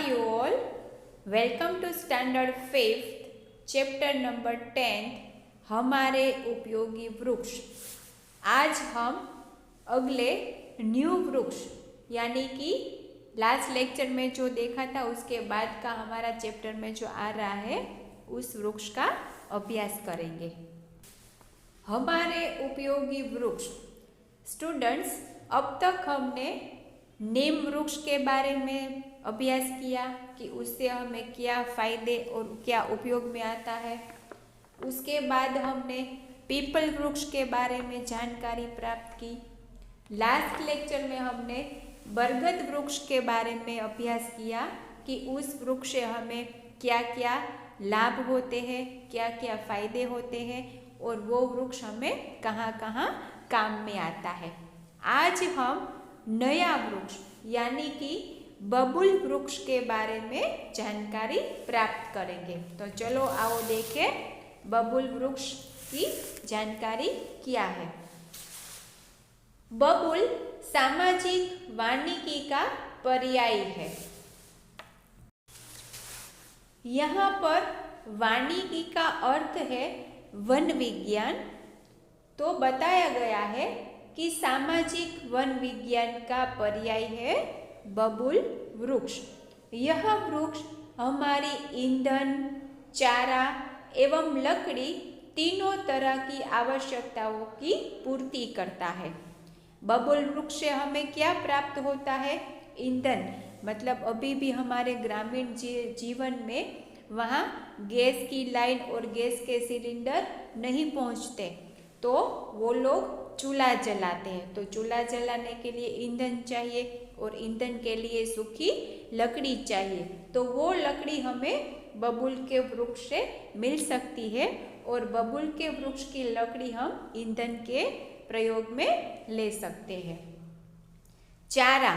you all. Welcome to Standard 5th, Chapter number 10 हमारे उपयोगी वृक्ष। आज हम अगले न्यू वृक्ष यानी कि लास्ट लेक्चर में जो देखा था उसके बाद का हमारा चैप्टर में जो आ रहा है उस वृक्ष का अभ्यास करेंगे। हमारे उपयोगी वृक्ष। स्टूडेंट्स, अब तक हमने नीम वृक्ष के बारे में अभ्यास किया कि उससे हमें क्या फ़ायदे और क्या उपयोग में आता है। उसके बाद हमने पीपल वृक्ष के बारे में जानकारी प्राप्त की। लास्ट लेक्चर में हमने बरगद वृक्ष के बारे में अभ्यास किया कि उस वृक्ष से हमें क्या क्या लाभ होते हैं, क्या क्या फ़ायदे होते हैं और वो वृक्ष हमें कहाँ कहाँ काम में आता है। आज हम नया वृक्ष यानी कि बबूल वृक्ष के बारे में जानकारी प्राप्त करेंगे। तो चलो आओ देखें बबूल वृक्ष की जानकारी क्या है। बबूल सामाजिक वानिकी का पर्याय है। यहाँ पर वानिकी का अर्थ है वन विज्ञान। तो बताया गया है कि सामाजिक वन विज्ञान का पर्याय है बबूल वृक्ष। यह वृक्ष हमारी ईंधन, चारा एवं लकड़ी तीनों तरह की आवश्यकताओं की पूर्ति करता है। बबूल वृक्ष से हमें क्या प्राप्त होता है? ईंधन। मतलब अभी भी हमारे ग्रामीण जीवन में वहाँ गैस की लाइन और गैस के सिलेंडर नहीं पहुँचते, तो वो लोग चूल्हा जलाते हैं। तो चूल्हा जलाने के लिए ईंधन चाहिए और ईंधन के लिए सूखी लकड़ी चाहिए। तो वो लकड़ी हमें बबूल के वृक्ष से मिल सकती है और बबूल के वृक्ष की लकड़ी हम ईंधन के प्रयोग में ले सकते हैं। चारा।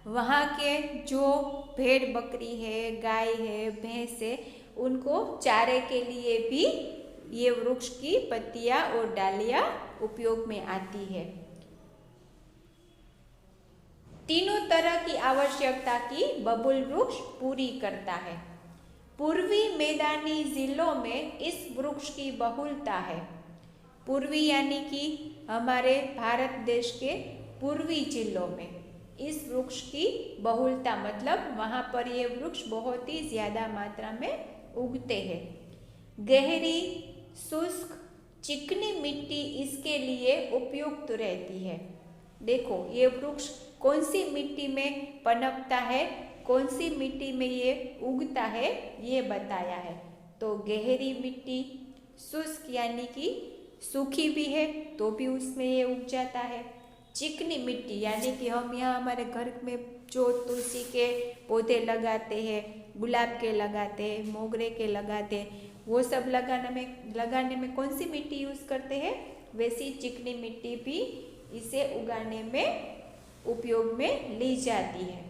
वहाँ के जो भेड़ बकरी है, गाय है, भैंस है, उनको चारे के लिए भी ये वृक्ष की पत्तियां और डालियां उपयोग में आती है। तीनों तरह की आवश्यकता की बबूल वृक्ष पूरी करता है। पूर्वी मैदानी जिलों में इस वृक्ष की बहुलता है। पूर्वी यानी कि हमारे भारत देश के पूर्वी जिलों में इस वृक्ष की बहुलता, मतलब वहाँ पर ये वृक्ष बहुत ही ज़्यादा मात्रा में उगते हैं। गहरी, शुष्क, चिकनी मिट्टी इसके लिए उपयुक्त रहती है। देखो, ये वृक्ष कौन सी मिट्टी में पनपता है, कौन सी मिट्टी में ये उगता है, ये बताया है। तो गहरी मिट्टी, शुष्क यानी कि सूखी भी है तो भी उसमें ये उग जाता है। चिकनी मिट्टी यानी कि हम यहाँ हमारे घर में जो तुलसी के पौधे लगाते हैं, गुलाब के लगाते हैं, मोगरे के लगाते हैं, वो सब लगाने में कौन सी मिट्टी यूज़ करते हैं? वैसी चिकनी मिट्टी भी इसे उगाने में उपयोग में ली जाती है।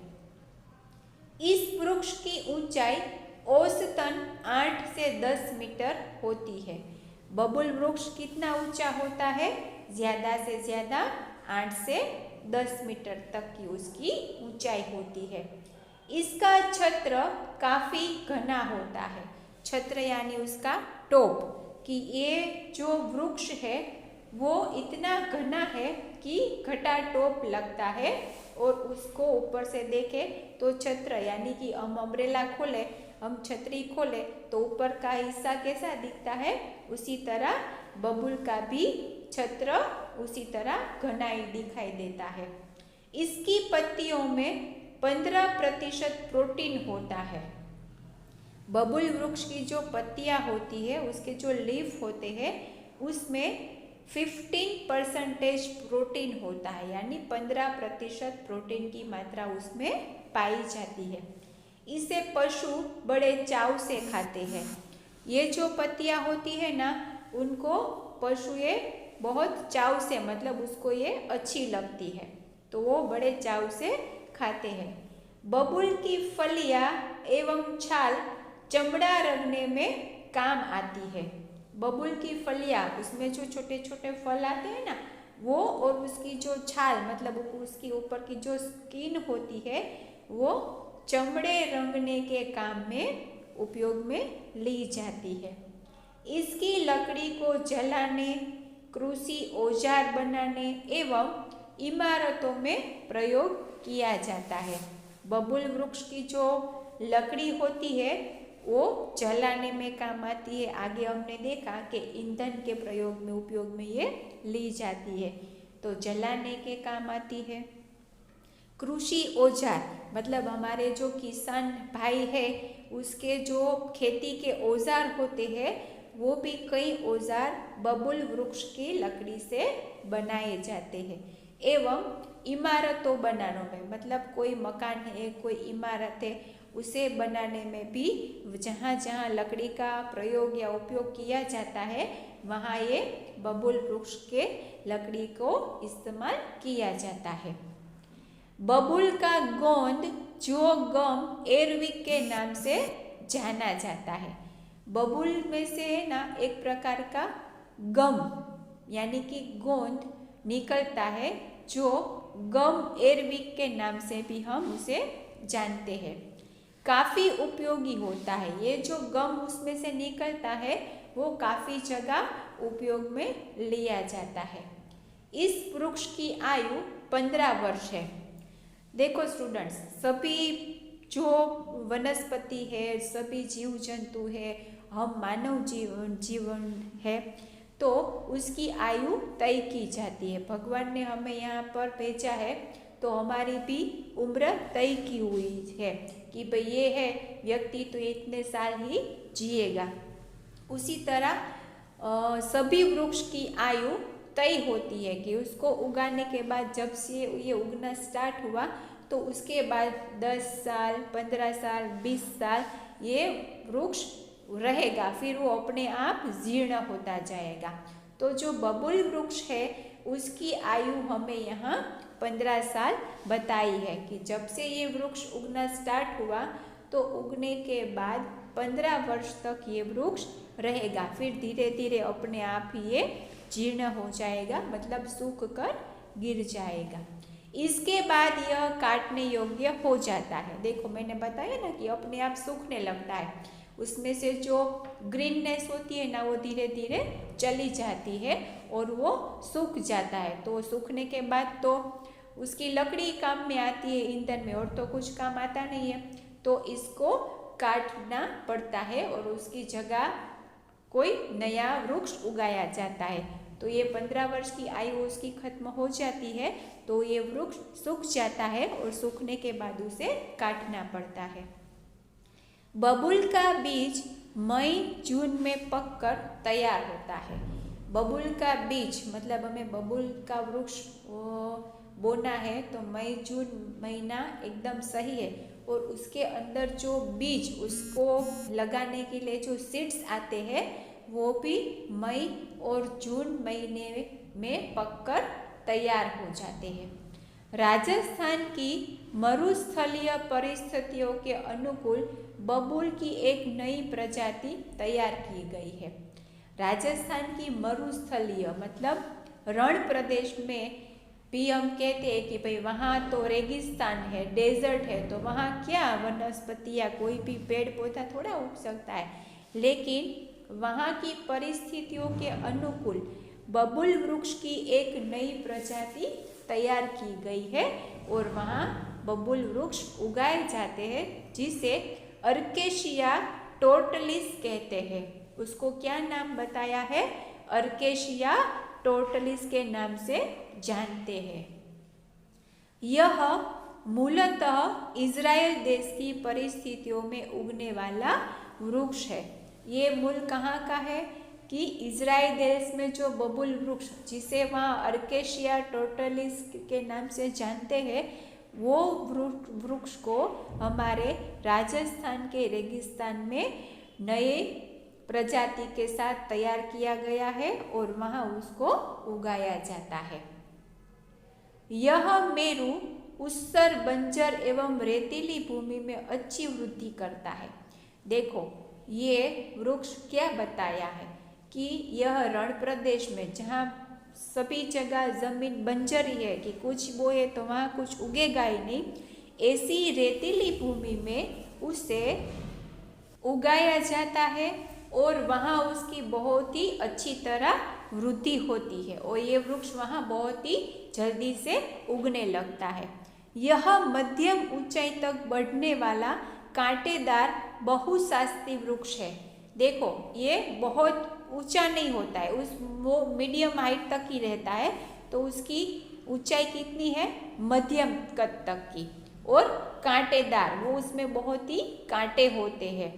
इस वृक्ष की ऊंचाई औसतन 8 से 10 मीटर होती है। बबूल वृक्ष कितना ऊंचा होता है? ज़्यादा से ज़्यादा 8 से 10 मीटर तक की उसकी ऊंचाई होती है। इसका छत्र काफ़ी घना होता है। छत्र यानी उसका टॉप, कि ये जो वृक्ष है वो इतना घना है कि घटा टॉप लगता है और उसको ऊपर से देखें तो छत्र यानी कि हम अम्ब्रेला खोले, हम छतरी खोले तो ऊपर का हिस्सा कैसा दिखता है, उसी तरह बबूल का भी छत्र उसी तरह घनाई दिखाई देता है। इसकी पत्तियों में 15% प्रोटीन होता है। बबूल वृक्ष की जो पत्तियां होती है, उसके जो लीफ होते हैं, उसमें 15% प्रोटीन होता है, यानी 15% प्रोटीन की मात्रा उसमें पाई जाती है। इसे पशु बड़े चाव से खाते हैं। ये जो पत्तियां होती है ना, उनको पशु ये बहुत चाव से, मतलब उसको ये अच्छी लगती है तो वो बड़े चाव से खाते हैं। बबूल की फलियां एवं छाल चमड़ा रंगने में काम आती है। बबूल की फलियां, उसमें जो छोटे छोटे फल आते हैं ना, वो और उसकी जो छाल, मतलब उसकी ऊपर की जो स्किन होती है, वो चमड़े रंगने के काम में उपयोग में ली जाती है। इसकी लकड़ी को जलाने, कृषि औजार बनाने एवं इमारतों में प्रयोग किया जाता है। बबूल वृक्ष की जो लकड़ी होती है वो जलाने में काम आती है। आगे हमने देखा कि ईंधन के प्रयोग में उपयोग में ये ली जाती है, तो जलाने के काम आती है। कृषि औजार मतलब हमारे जो किसान भाई है उसके जो खेती के औजार होते हैं वो भी कई औजार बबूल वृक्ष की लकड़ी से बनाए जाते हैं। एवं इमारतों बनाने में मतलब कोई मकान है, कोई इमारत है, उसे बनाने में भी जहाँ जहाँ लकड़ी का प्रयोग या उपयोग किया जाता है वहाँ ये बबूल वृक्ष के लकड़ी को इस्तेमाल किया जाता है। बबूल का गोंद जो गम एयरविक के नाम से जाना जाता है। बबूल में से ना एक प्रकार का गम यानी कि गोंद निकलता है जो गम एयरविक के नाम से भी हम उसे जानते हैं। काफ़ी उपयोगी होता है। ये जो गम उसमें से निकलता है वो काफ़ी जगह उपयोग में लिया जाता है। इस वृक्ष की आयु 15 वर्ष है। देखो स्टूडेंट्स, सभी जो वनस्पति है, सभी जीव जंतु है, हम मानव जीवन है, तो उसकी आयु तय की जाती है। भगवान ने हमें यहाँ पर भेजा है तो हमारी भी उम्र तय की हुई है कि भाई ये है व्यक्ति तो इतने साल ही जिएगा। उसी तरह सभी वृक्ष की आयु तय होती है कि उसको उगाने के बाद जब से ये उगना स्टार्ट हुआ तो उसके बाद 10 साल, 15 साल, 20 साल ये वृक्ष रहेगा, फिर वो अपने आप जीर्ण होता जाएगा। तो जो बबूल वृक्ष है उसकी आयु हमें यहाँ 15 साल बताई है कि जब से ये वृक्ष उगना स्टार्ट हुआ तो उगने के बाद 15 वर्ष तक ये वृक्ष रहेगा, फिर धीरे धीरे अपने आप ही ये जीर्ण हो जाएगा, मतलब सूख कर गिर जाएगा। इसके बाद यह काटने योग्य हो जाता है। देखो मैंने बताया ना कि अपने आप सूखने लगता है, उसमें से जो ग्रीननेस होती है ना वो धीरे धीरे चली जाती है और वो सूख जाता है। तो सूखने के बाद तो उसकी लकड़ी काम में आती है ईंधन में, और तो कुछ काम आता नहीं है, तो इसको काटना पड़ता है और उसकी जगह कोई नया वृक्ष उगाया जाता है। तो ये 15 वर्ष की आयु उसकी खत्म हो जाती है तो ये वृक्ष सूख जाता है और सूखने के बाद उसे काटना पड़ता है। बबूल का बीज मई जून में पककर तैयार होता है। बबूल का बीज मतलब हमें बबूल का वृक्ष बोना है तो मई जून महीना एकदम सही है, और उसके अंदर जो बीज उसको लगाने के लिए जो सीड्स आते हैं वो भी मई और जून महीने में पककर तैयार हो जाते हैं। राजस्थान की मरुस्थलीय परिस्थितियों के अनुकूल बबूल की एक नई प्रजाति तैयार की गई है। राजस्थान की मरुस्थलीय मतलब रण प्रदेश में भी हम कहते हैं कि भाई वहाँ तो रेगिस्तान है, डेजर्ट है, तो वहाँ क्या वनस्पति या कोई भी पेड़ पौधा थोड़ा उग सकता है, लेकिन वहाँ की परिस्थितियों के अनुकूल बबूल वृक्ष की एक नई प्रजाति तैयार की गई है और वहाँ बबूल वृक्ष उगाए जाते हैं जिसे अर्केशिया टोटलिस कहते हैं। उसको क्या नाम बताया है? अर्केशिया टोटलिस के नाम से जानते हैं। यह मूलतः इज़राइल देश की परिस्थितियों में उगने वाला वृक्ष है। ये मूल कहाँ का है कि इज़राइल देश में जो बबूल वृक्ष जिसे वहाँ अर्केशिया टोटलिस के नाम से जानते हैं, वो वृक्ष को हमारे राजस्थान के रेगिस्तान में नए प्रजाति के साथ तैयार किया गया है और वहाँ उसको उगाया जाता है। यह मेरू ऊसर, बंजर एवं रेतीली भूमि में अच्छी वृद्धि करता है। देखो ये वृक्ष क्या बताया है कि यह रण प्रदेश में जहाँ सभी जगह जमीन बंजर ही है कि कुछ बोए तो वहाँ कुछ उगेगा ही नहीं, ऐसी रेतीली भूमि में उसे उगाया जाता है और वहाँ उसकी बहुत ही अच्छी तरह वृद्धि होती है और ये वृक्ष वहाँ बहुत ही जल्दी से उगने लगता है। यह मध्यम ऊंचाई तक बढ़ने वाला कांटेदार बहुशास्त्री वृक्ष है। देखो ये बहुत ऊंचा नहीं होता है, वो मीडियम हाइट तक ही रहता है, तो उसकी ऊंचाई कितनी है, मध्यम कद तक की, और कांटेदार, वो उसमें बहुत ही कांटे होते हैं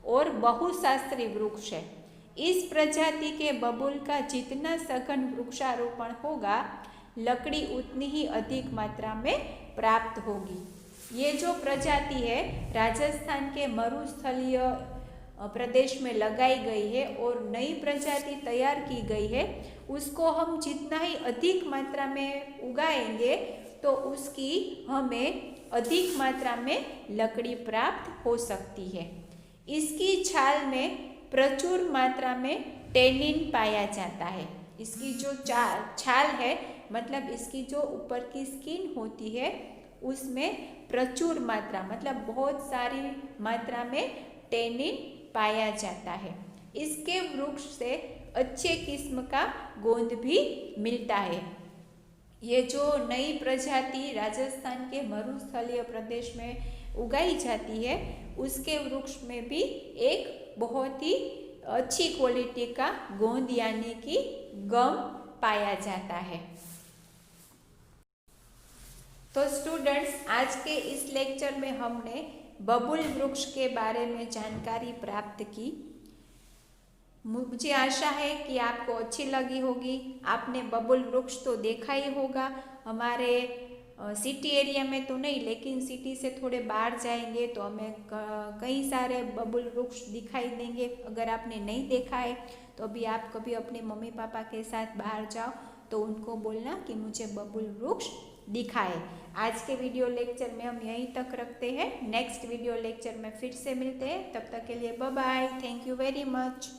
और बहुशास्त्री वृक्ष है। इस प्रजाति के बबूल का जितना सघन वृक्षारोपण होगा, लकड़ी उतनी ही अधिक मात्रा में प्राप्त होगी। ये जो प्रजाति है राजस्थान के मरुस्थलीय प्रदेश में लगाई गई है और नई प्रजाति तैयार की गई है, उसको हम जितना ही अधिक मात्रा में उगाएंगे तो उसकी हमें अधिक मात्रा में लकड़ी प्राप्त हो सकती है। इसकी छाल में प्रचुर मात्रा में टेनिन पाया जाता है। इसकी जो छाल है, मतलब इसकी जो ऊपर की स्किन होती है, उसमें प्रचुर मात्रा मतलब बहुत सारी मात्रा में टेनिन पाया जाता है। इसके वृक्ष से अच्छे किस्म का गोंद भी मिलता है। ये जो नई प्रजाति राजस्थान के मरुस्थलीय प्रदेश में उगाई जाती है, उसके वृक्ष में भी एक बहुत ही अच्छी क्वालिटी का गोंद यानी कि गम पाया जाता है। तो स्टूडेंट्स, आज के इस लेक्चर में हमने बबूल वृक्ष के बारे में जानकारी प्राप्त की। मुझे आशा है कि आपको अच्छी लगी होगी। आपने बबूल वृक्ष तो देखा ही होगा, हमारे सिटी एरिया में तो नहीं, लेकिन सिटी से थोड़े बाहर जाएंगे तो हमें कई सारे बबूल वृक्ष दिखाई देंगे। अगर आपने नहीं देखा है तो अभी आप कभी अपने मम्मी पापा के साथ बाहर जाओ तो उनको बोलना कि मुझे बबूल वृक्ष दिखाए। आज के वीडियो लेक्चर में हम यहीं तक रखते हैं। नेक्स्ट वीडियो लेक्चर में फिर से मिलते हैं। तब तक के लिए bye bye. Thank you very much.